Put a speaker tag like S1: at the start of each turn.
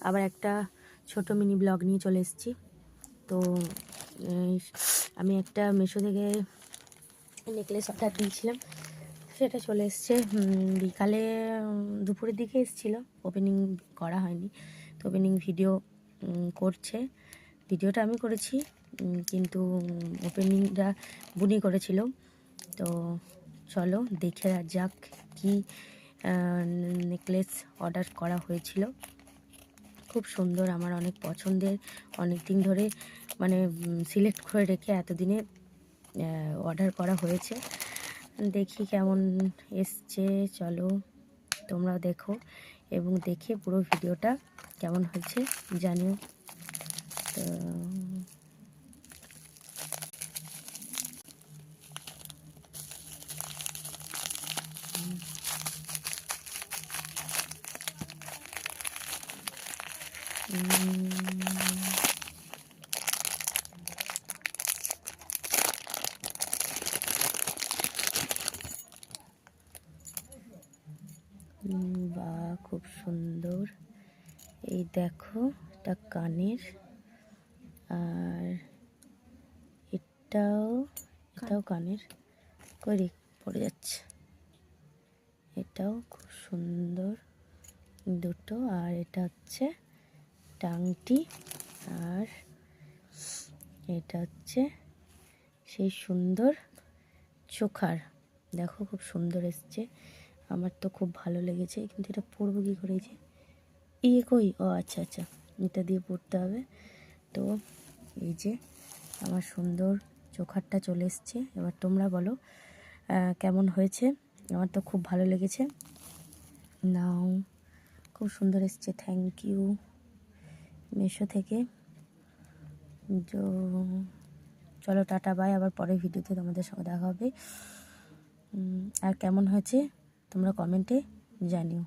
S1: আবার একটা ছোট মিনি ব্লগ নিয়ে চলে এসেছি। তো আমি একটা মিশো থেকে নেকলেস অর্ডার দিয়েছিলাম, সেটা চলে এসছে বিকালে, দুপুরের দিকে এসেছিলো, ওপেনিং করা হয়নি। তো ওপেনিং ভিডিও করছে, ভিডিওটা আমি করেছি কিন্তু ওপেনিংটা বুনি করেছিল। তো চলো দেখে যাক কি নেকলেস অর্ডার করা হয়েছিল। খুব সুন্দর, আমার অনেক পছন্দের, অনেক দিন ধরে মানে সিলেক্ট করে রেখে এতদিনে অর্ডার করা হয়েছে। দেখি কেমন এসছে, চলো তোমরা দেখো এবং দেখে পুরো ভিডিওটা কেমন হয়েছে জানিও। তো বা খুব সুন্দর, এই দেখো এটা কানের, আর এটাও কানের, করি পড়ে যাচ্ছে। এটাও খুব সুন্দর দুটো, আর এটা হচ্ছে টাংটি, আর এটা হচ্ছে সেই সুন্দর চোখার। দেখো খুব সুন্দর এসছে, আমার তো খুব ভালো লেগেছে। কিন্তু এটা পরবো কী করে, যে কই, ও আচ্ছা আচ্ছা, এটা দিয়ে পরতে হবে। তো এই যে আমার সুন্দর চোখারটা চলে এসছে। এবার তোমরা বলো কেমন হয়েছে। আমার তো খুব ভালো লেগেছে। নাও, খুব সুন্দর এসছে, থ্যাংক ইউ মিশো থেকে। চলো টাটা বাই, আবার পরের ভিডিওতে তোমাদের সঙ্গে দেখা হবে। আর কেমন হয়েছে তোমরা কমেন্টে জানিও।